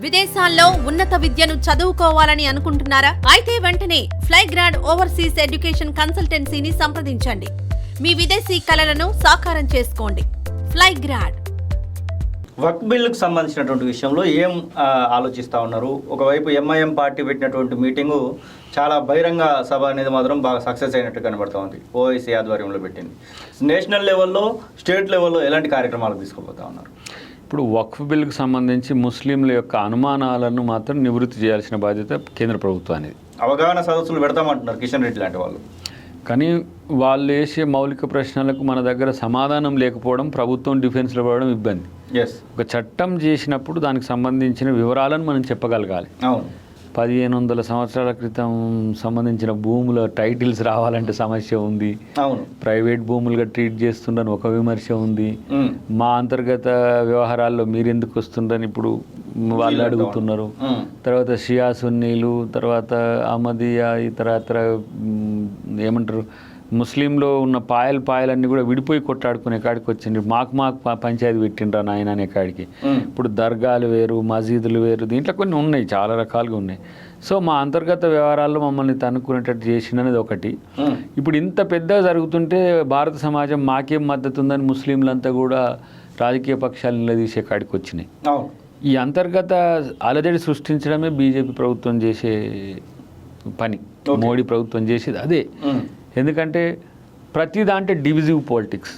విదేశాల్లో ఉన్నత విద్యను చదువుకోవాలని అనుకుంటున్నారా? అయితే వెంటనే ఫ్లైగ్రాడ్ ఓవర్సీస్ ఎడ్యుకేషన్ కన్సల్టెన్సీని సంప్రదించండి. మీ విదేశీ కలలను సాకారం చేసుకోండి. ఫ్లైగ్రాడ్. వక్ఫ్ బిల్లుకు సంబంధించినటువంటి విషయంలో ఏం ఆలోచిస్తూ ఉన్నారు? ఒకవైపు ఎంఐఎం పార్టీ పెట్టినటువంటి మీటింగు చాలా బహిరంగ సభ అనేది మాత్రం బాగా సక్సెస్ అయినట్టు కనబడుతూ ఉంది. ఓఐసీ ఆధ్వర్యంలో పెట్టింది. నేషనల్ లెవెల్లో, స్టేట్ లెవెల్లో ఎలాంటి కార్యక్రమాలు తీసుకుపోతా ఉన్నారు? ఇప్పుడు వక్ఫ్ బిల్లుకు సంబంధించి ముస్లింల యొక్క అనుమానాలను మాత్రం నివృత్తి చేయాల్సిన బాధ్యత కేంద్ర ప్రభుత్వానికి. అవగాహన సదస్సులు పెడతామంటున్నారు కిషన్ రెడ్డి లాంటి వాళ్ళు. కానీ వాళ్ళు వేసే మౌలిక ప్రశ్నలకు మన దగ్గర సమాధానం లేకపోవడం, ప్రభుత్వం డిఫెన్స్లో పడడం ఇబ్బంది. ఒక చట్టం చేసినప్పుడు దానికి సంబంధించిన వివరాలను మనం చెప్పగలగాలి. అవును, 1500 సంవత్సరాల క్రితం సంబంధించిన భూముల టైటిల్స్ రావాలంటే సమస్య ఉంది. అవును, ప్రైవేట్ భూములుగా ట్రీట్ చేస్తుండని ఒక విమర్శ ఉంది. మా అంతర్గత వ్యవహారాల్లో మీరెందుకు వస్తుండని ఇప్పుడు వాళ్ళు అడుగుతున్నారు. తర్వాత షియా సున్నీలు, తర్వాత అహ్మదియా, ఇతరత్ర ఏమంటారు ముస్లింలో ఉన్న పాయలన్నీ కూడా విడిపోయి కొట్లాడుకునే కాడికి వచ్చింది. మాకు పంచాయతీ పెట్టిండ్రా నాయన అనే కాడికి. ఇప్పుడు దర్గాలు వేరు, మసీదులు వేరు, దీంట్లో కొన్ని ఉన్నాయి, చాలా రకాలుగా ఉన్నాయి. సో మా అంతర్గత వ్యవహారాల్లో మమ్మల్ని తనుకునేటట్టు చేసిందనేది ఒకటి. ఇప్పుడు ఇంత పెద్దగా జరుగుతుంటే భారత సమాజం మాకేం మద్దతు ఉందని ముస్లింలంతా కూడా రాజకీయ పక్షాలు నిలదీసే కాడికి వచ్చినాయి. ఈ అంతర్గత అలజడి సృష్టించడమే బీజేపీ ప్రభుత్వం చేసే పని, మోడీ ప్రభుత్వం చేసేది అదే. ఎందుకంటే ప్రతి దాంట్లో డివిజివ్ పాలిటిక్స్.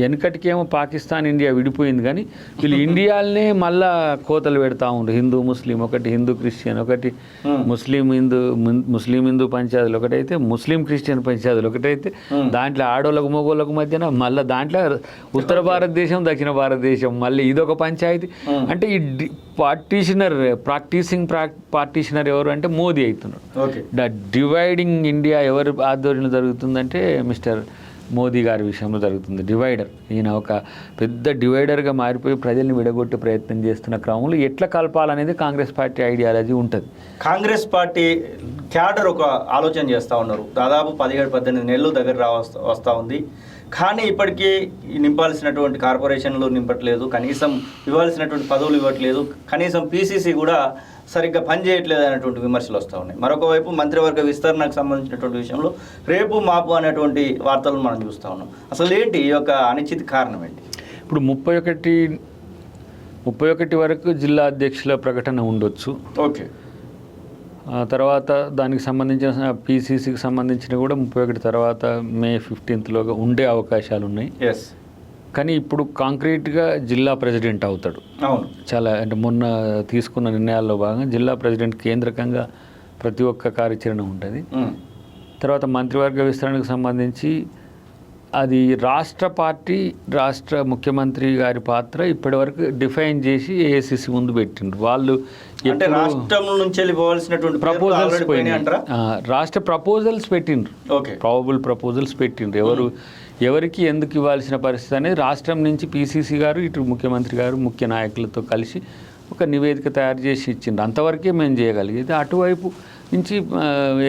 వెనకటికేమో పాకిస్తాన్, ఇండియా విడిపోయింది, కానీ వీళ్ళు ఇండియాలనే మళ్ళా కోతలు పెడతా ఉండ్రు. హిందూ ముస్లిం ఒకటి, హిందూ క్రిస్టియన్ ఒకటి, ముస్లిం హిందూ పంచాయతీలు ఒకటైతే, ముస్లిం క్రిస్టియన్ పంచాయతీలు ఒకటైతే, దాంట్లో ఆడోళ్ళకు మగోళ్ళకు మధ్యన మళ్ళీ దాంట్లో ఉత్తర భారతదేశం, దక్షిణ భారతదేశం, మళ్ళీ ఇదొక పంచాయతీ. అంటే ఈ పార్టీషనర్ ఎవరు అంటే మోదీ అవుతున్నాడు. డివైడింగ్ ఇండియా ఎవరి ఆధ్వర్యంలో జరుగుతుందంటే మిస్టర్ మోదీ గారి విషయంలో జరుగుతుంది. డివైడర్. ఈయన ఒక పెద్ద డివైడర్గా మారిపోయి ప్రజల్ని విడగొట్టే ప్రయత్నం చేస్తున్న క్రమంలో ఎట్లా కలపాలనేది కాంగ్రెస్ పార్టీ ఐడియాలజీ ఉంటుంది. కాంగ్రెస్ పార్టీ క్యాడర్ ఒక ఆలోచన చేస్తూ ఉన్నారు. దాదాపు 17-18 నెలలు దగ్గర వస్తూ ఉంది. కానీ ఇప్పటికీ నింపాల్సినటువంటి కార్పొరేషన్లు నింపట్లేదు, కనీసం ఇవ్వాల్సినటువంటి పదవులు ఇవ్వట్లేదు, కనీసం పీసీసీ కూడా సరిగ్గా పనిచేయట్లేదు అనేటువంటి విమర్శలు వస్తూ ఉన్నాయి. మరొక వైపు మంత్రివర్గ విస్తరణకు సంబంధించినటువంటి విషయంలో రేపు మాపు అనేటువంటి వార్తలను మనం చూస్తూ ఉన్నాం. అసలు ఏంటి ఈ యొక్క అనిశ్చిత కారణం ఏంటి? ఇప్పుడు 31 వరకు జిల్లా అధ్యక్షుల ప్రకటన ఉండొచ్చు. ఓకే. తర్వాత దానికి సంబంధించిన పీసీసీకి సంబంధించిన కూడా 31 తర్వాత మే 15th ఉండే అవకాశాలు ఉన్నాయి. కానీ ఇప్పుడు కాంక్రీట్గా జిల్లా ప్రెసిడెంట్ అవుతాడు. అవును, చాలా అంటే మొన్న తీసుకున్న నిర్ణయాల్లో భాగంగా జిల్లా ప్రెసిడెంట్ కేంద్రకంగా ప్రతి ఒక్క కార్యాచరణ ఉంటుంది. తర్వాత మంత్రివర్గ విస్తరణకు సంబంధించి అది రాష్ట్ర ముఖ్యమంత్రి గారి పాత్ర ఇప్పటివరకు డిఫైన్ చేసి ఏఐసిసి ముందు పెట్టిండ్రు. వాళ్ళు రాష్ట్రం నుంచి వెళ్ళిపోవాల్సినటువంటి ప్రపోజల్స్ రాష్ట్ర ప్రపోజల్స్ పెట్టిండ్రు. ప్రాబబుల్ ప్రపోజల్స్ పెట్టిండ్రు. ఎవరికి ఎందుకు ఇవ్వాల్సిన పరిస్థితి అనేది రాష్ట్రం నుంచి పీసీసీ గారు, ఇటు ముఖ్యమంత్రి గారు ముఖ్య నాయకులతో కలిసి ఒక నివేదిక తయారు చేసి ఇచ్చిండ్రు. అంతవరకే మేము చేయగలిగేది. అటువైపు నుంచి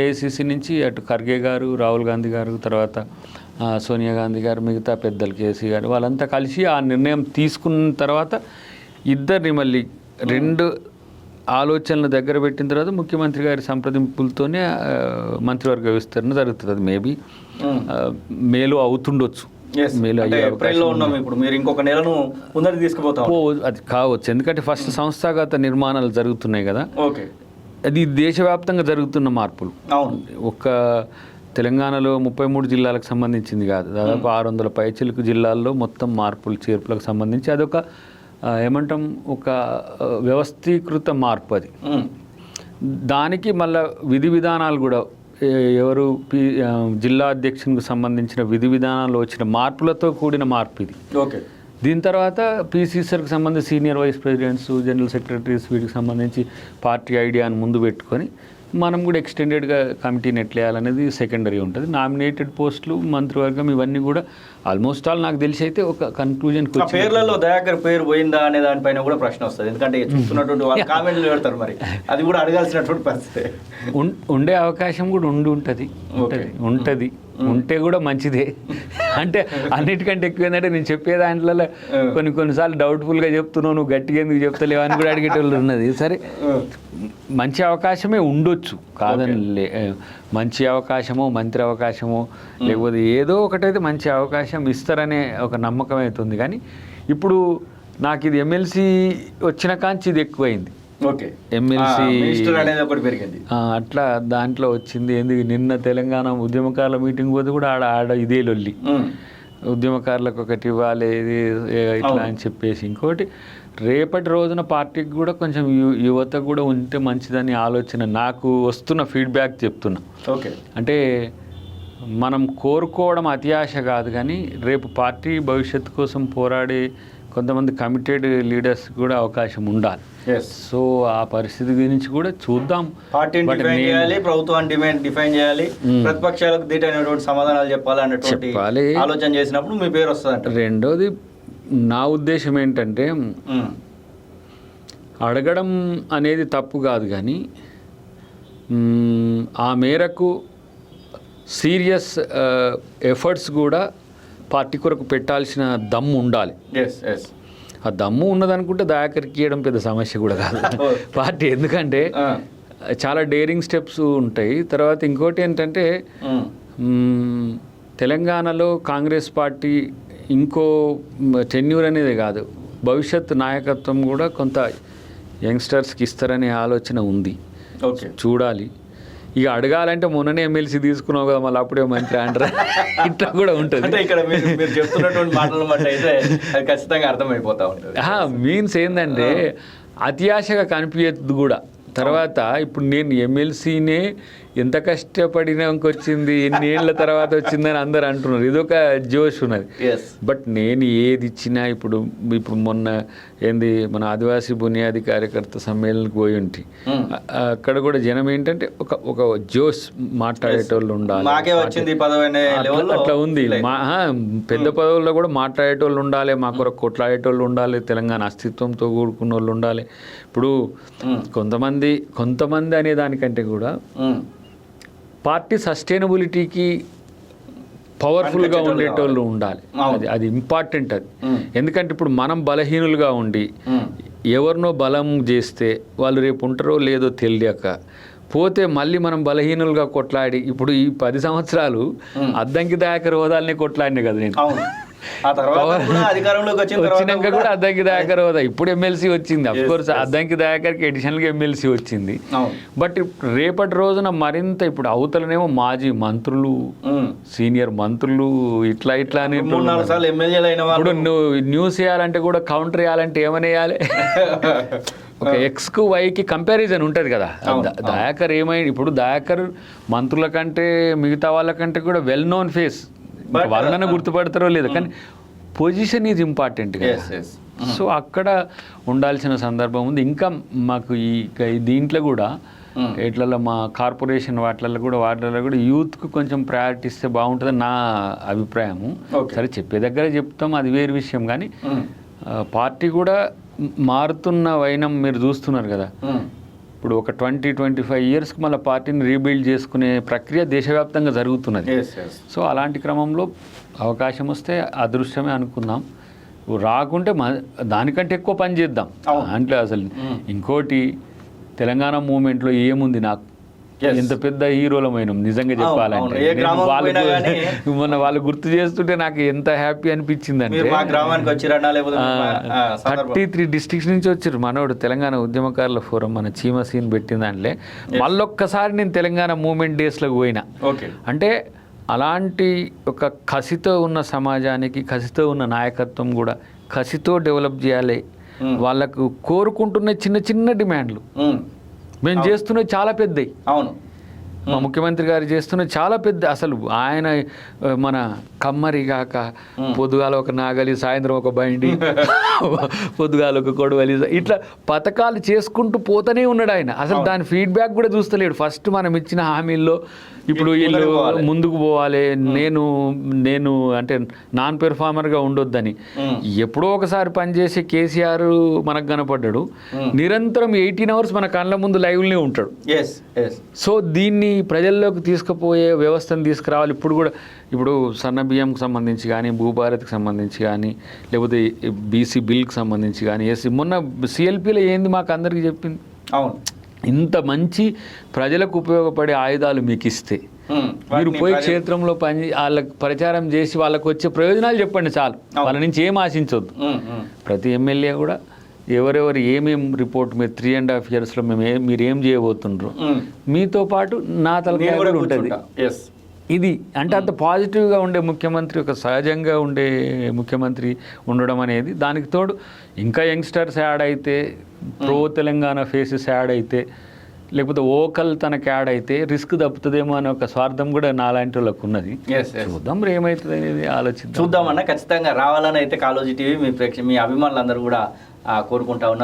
ఏఐసిసి నుంచి అటు ఖర్గే గారు, రాహుల్ గాంధీ గారు, తర్వాత సోనియా గాంధీ గారు, మిగతా పెద్దలు కేసీ గారు, వాళ్ళంతా కలిసి ఆ నిర్ణయం తీసుకున్న తర్వాత ఇద్దరిని మళ్ళీ 2 ఆలోచనలు దగ్గర పెట్టిన తర్వాత ముఖ్యమంత్రి గారి సంప్రదింపులతోనే మంత్రివర్గ విస్తరణ జరుగుతుంది. అది మేబీ మేలో అవుతుండొచ్చు. అది కావచ్చు, ఎందుకంటే ఫస్ట్ సంస్థాగత నిర్మాణాలు జరుగుతున్నాయి కదా. అది దేశవ్యాప్తంగా జరుగుతున్న మార్పులు. ఒక తెలంగాణలో 33 జిల్లాలకు సంబంధించింది కాదు, దాదాపు 600 పైచిలకు జిల్లాల్లో మొత్తం మార్పులు చేర్పులకు సంబంధించి అదొక ఏమంటాం ఒక వ్యవస్థీకృత మార్పు. అది దానికి మళ్ళీ విధి విధానాలు కూడా ఎవరు జిల్లా అధ్యక్షునికి సంబంధించిన విధి విధానాల్లో వచ్చిన మార్పులతో కూడిన మార్పు ఇది. దీని తర్వాత పీసీసీకి సంబంధించి senior vice presidents, general secretaries, వీటికి సంబంధించి పార్టీ ఐడియాను ముందు పెట్టుకొని మనం కూడా ఎక్స్టెండెడ్గా కమిటీని ఎట్లేయాలనేది సెకండరీ ఉంటుంది. నామినేటెడ్ పోస్టులు, మంత్రివర్గం ఇవన్నీ కూడా ఆల్మోస్ట్ ఆల్ నాకు తెలిసి అయితే ఒక కన్క్లూజన్కి ఆ పేర్లలో దయాకర్ పేరు పోయిందా అనే దానిపైన కూడా ప్రశ్న వస్తుంది. ఎందుకంటే చూస్తున్నటువంటి వాళ్ళు కామెంట్లు పెడతారు, మరి అది కూడా అడగాల్సినటువంటి పరిస్థితి. ఉండే అవకాశం కూడా ఉంటుంది ఉంటే కూడా మంచిదే. అంటే అన్నిటికంటే ఎక్కువ ఏంటంటే నేను చెప్పే దాంట్లో కొన్నిసార్లు డౌట్ఫుల్గా చెప్తున్నావు, నువ్వు గట్టిగా ఎందుకు చెప్తలేవు అని కూడా అడిగేటోళ్ళు ఉన్నది. సరే, మంచి అవకాశమే ఉండొచ్చు కాదని మంచి అవకాశమో మంత్రి అవకాశమో లేకపోతే ఏదో ఒకటైతే మంచి అవకాశం ఇస్తారనే ఒక నమ్మకం అవుతుంది. కానీ ఇప్పుడు నాకు ఇది ఎమ్మెల్సీ వచ్చిన కాంచి ఇది ఎక్కువైంది. ఓకే, ఎమ్మెల్సీ అనేది ఒకటి పెరిగింది. అట్లా దాంట్లో వచ్చింది. ఎందుకు నిన్న తెలంగాణ ఉద్యమకారుల మీటింగ్ పోతే కూడా ఆడ ఇదే లొల్లి, ఉద్యమకారులకు ఒకటి ఇవ్వాలి ఇది ఇట్లా అని చెప్పేసి. ఇంకోటి రేపటి రోజున పార్టీకి కూడా కొంచెం యువత కూడా ఉంటే మంచిదని ఆలోచన నాకు వస్తున్న ఫీడ్బ్యాక్ చెప్తున్నా. ఓకే, అంటే మనం కోరుకోవడం అతి ఆశ కాదు, కానీ రేపు పార్టీ భవిష్యత్తు కోసం పోరాడే కొంతమంది కమిటెడ్ లీడర్స్ కూడా అవకాశం ఉండాలి. సో ఆ పరిస్థితి గురించి కూడా చూద్దాం. పార్టీని డిఫైన్ చేయాలి, ప్రభుత్వాన్ని డిఫైన్ చేయాలి, ప్రతిపక్షాలకు దీటైనటువంటి సమాధానాలు చెప్పాలి అన్నటువంటి ఆలోచన చేసినప్పుడు మీ పేరు వస్తుంది. రెండోది నా ఉద్దేశం ఏంటంటే అడగడం అనేది తప్పు కాదు, కానీ ఆ మేరకు సీరియస్ ఎఫర్ట్స్ కూడా పార్టీ కొరకు పెట్టాల్సిన దమ్ము ఉండాలి. ఆ దమ్ము ఉన్నదనుకుంటే దయాకర్కి ఇవ్వడం పెద్ద సమస్య కూడా కాదు పార్టీ, ఎందుకంటే చాలా డేరింగ్ స్టెప్స్ ఉంటాయి. తర్వాత ఇంకోటి ఏంటంటే తెలంగాణలో కాంగ్రెస్ పార్టీ ఇంకో టెన్యూర్ అనేది కాదు, భవిష్యత్ నాయకత్వం కూడా కొంత యంగ్స్టర్స్కి ఇస్తారనే ఆలోచన ఉంది. ఓకే, చూడాలి. ఇక అడగాలంటే మొన్ననే ఎమ్మెల్సీ తీసుకున్నావు కదా, మళ్ళీ అప్పుడే మంత్రి అంటారా, ఇట్లా కూడా ఉంటుంది. ఇక్కడ మీరు చెప్తున్నటువంటి మాటలు బట్టి అయితే అది ఖచ్చితంగా అర్థమైపోతా ఉంటుంది. మీన్స్ ఏంటంటే అతి ఆశగా కనిపించదు కూడా. తర్వాత ఇప్పుడు నేను ఎమ్మెల్సీనే ఎంత కష్టపడినాక వచ్చింది, ఎన్ని ఏళ్ళ తర్వాత వచ్చిందని అందరు అంటున్నారు, ఇదొక జోష్ ఉన్నది. బట్ నేను ఏది ఇచ్చినా ఇప్పుడు మొన్న ఏంది మన ఆదివాసీ బునియాది కార్యకర్త సమ్మేళనకు పోయి ఉంటే అక్కడ కూడా జనం ఏంటంటే ఒక జోష్, మాట్లాడేటోళ్ళు ఉండాలి, అట్లా ఉంది. పెద్ద పదవుల్లో కూడా మాట్లాడేటోళ్ళు ఉండాలి, మా కొరకు కొట్లాడేటోళ్ళు ఉండాలి, తెలంగాణ అస్తిత్వంతో కూడుకున్న వాళ్ళు ఉండాలి. ఇప్పుడు కొంతమంది అనే దానికంటే కూడా పార్టీ సస్టైనబిలిటీకి పవర్ఫుల్గా ఉండేటోళ్ళు ఉండాలి. అది ఇంపార్టెంట్. అది ఎందుకంటే ఇప్పుడు మనం బలహీనులుగా ఉండి ఎవరినో బలం చేస్తే వాళ్ళు రేపు ఉంటారో లేదో తెలియక పోతే మళ్ళీ మనం బలహీనులుగా కొట్లాడి, ఇప్పుడు ఈ 10 సంవత్సరాలు అద్దంకి దయాకర్ హోదాలనే కొట్లాడినాయి కదా నేను. వచ్చినాక కూడా అద్దంకి దయాకర్ హోదా, ఇప్పుడు ఎమ్మెల్సీ వచ్చింది. అఫ్ కోర్స్ అద్దంకి దయాకర్కి అడిషనల్గా ఎమ్మెల్సీ వచ్చింది. బట్ రేపటి రోజున మరింత ఇప్పుడు అవతలనేమో మాజీ మంత్రులు, సీనియర్ మంత్రులు ఇట్లా అని ఇప్పుడు నువ్వు న్యూస్ వేయాలంటే కూడా కౌంటర్ వేయాలంటే ఏమని వేయాలి, ఒక ఎక్స్కు వైకి కంపారిజన్ ఉంటుంది కదా. దయాకర్ ఏమైంది, ఇప్పుడు దయాకర్ మంత్రుల కంటే మిగతా వాళ్ళకంటే కూడా వెల్ నోన్ ఫేస్, వాళ్ళని గుర్తుపడతారో లేదు, కానీ పొజిషన్ ఈజ్ ఇంపార్టెంట్ కదా. సో అక్కడ ఉండాల్సిన సందర్భం ఉంది. ఇంకా మాకు ఈ దీంట్లో కూడా ఇట్లలో మా కార్పొరేషన్ వాటిలలో కూడా యూత్కు కొంచెం ప్రయారిటీ ఇస్తే బాగుంటుందని నా అభిప్రాయము. సరే, చెప్పే దగ్గర చెప్తాం, అది వేరు విషయం. కానీ పార్టీ కూడా మారుతున్న వైనం మీరు చూస్తున్నారు కదా. ఇప్పుడు ఒక 20-25 ఇయర్స్కి మళ్ళీ పార్టీని రీబిల్డ్ చేసుకునే ప్రక్రియ దేశవ్యాప్తంగా జరుగుతున్నది. సో అలాంటి క్రమంలో అవకాశం వస్తే అదృష్టమే అనుకుందాం, రాకుంటే దానికంటే ఎక్కువ పని చేద్దాం. అంటే అసలు ఇంకోటి తెలంగాణ మూమెంట్లో ఏముంది, నాకు ఎంత పెద్ద హీరోలమైనాం నిజంగా చెప్పాలంటే. వాళ్ళు గుర్తు చేస్తుంటే నాకు ఎంత హ్యాపీ అనిపించిందంటే 33 డిస్ట్రిక్ట్స్ నుంచి వచ్చారు మనోడు తెలంగాణ ఉద్యమకారుల ఫోరం, మన చీమ సీన్ పెట్టిన దాంట్లో మళ్ళొక్కసారి నేను తెలంగాణ మూమెంట్ డేస్లోకి పోయినా. అంటే అలాంటి ఒక కసితో ఉన్న సమాజానికి, కసితో ఉన్న నాయకత్వం కూడా కసితో డెవలప్ చేయాలి. వాళ్ళకు కోరుకుంటున్న చిన్న చిన్న డిమాండ్లు మేము చేస్తున్నవి చాలా పెద్దవి. అవును, మా ముఖ్యమంత్రి గారు చేస్తున్న చాలా పెద్ద అసలు ఆయన మన కమ్మరి కాక పొద్దుగాల ఒక నాగలి, సాయంత్రం ఒక బండి, పొద్దుగాల ఒక కొడవలి, ఇట్లా పథకాలు చేసుకుంటూ పోతూనే ఉన్నాడు ఆయన. అసలు దాని ఫీడ్బ్యాక్ కూడా చూస్తలేడు. ఫస్ట్ మనం ఇచ్చిన హామీల్లో ఇప్పుడు వీళ్ళు ముందుకు పోవాలి, నేను అంటే నాన్ పెర్ఫార్మర్గా ఉండొద్దని ఎప్పుడో ఒకసారి పనిచేసే కేసీఆర్ మనకు కనపడ్డాడు. నిరంతరం 18 hours మన కళ్ళ ముందు లైవ్లోనే ఉంటాడు. సో దీన్ని ప్రజల్లోకి తీసుకుపోయే వ్యవస్థను తీసుకురావాలి. ఇప్పుడు సన్న బియ్యంకి సంబంధించి కానీ, భూభారత్కి సంబంధించి కానీ, లేకపోతే బీసీ బిల్కి సంబంధించి కానీ, మొన్న సిఎల్పిలో ఏంది మాకు అందరికీ చెప్పింది, అవును ఇంత మంచి ప్రజలకు ఉపయోగపడే ఆయుధాలు మీకు ఇస్తే మీరు పోయి క్షేత్రంలో వాళ్ళకి ప్రచారం చేసి వాళ్ళకి వచ్చే ప్రయోజనాలు చెప్పండి చాలు, వాళ్ళ నుంచి ఏం ఆశించవద్దు. ప్రతి ఎమ్మెల్యే కూడా ఎవరెవరు ఏమేం రిపోర్ట్ మీరు 3.5 yearsలో మీరు ఏం చేయబోతుండ్రు, మీతో పాటు నా తలకాయ కూడా ఉంటుంది. ఇది అంటే అంత పాజిటివ్గా ఉండే ముఖ్యమంత్రి, ఒక సహజంగా ఉండే ముఖ్యమంత్రి ఉండడం అనేది, దానికి తోడు ఇంకా యంగ్స్టర్స్ యాడ్ అయితే, ప్రో తెలంగాణ ఫేసెస్ యాడ్ అయితే, లేకపోతే ఓకల్ తనకి యాడ్ అయితే రిస్క్ తప్పుతుందేమో అనే ఒక స్వార్థం కూడా నాలాంటి వాళ్ళకు ఉన్నది. చూద్దాం ఏమవుతుంది అనేది ఆలోచిద్దాం. చూద్దామన్నా ఖచ్చితంగా రావాలని అయితే కాలోజీ టీవీ మీ అభిమానులందరూ కూడా కోరుకుంటా ఉన్నారు.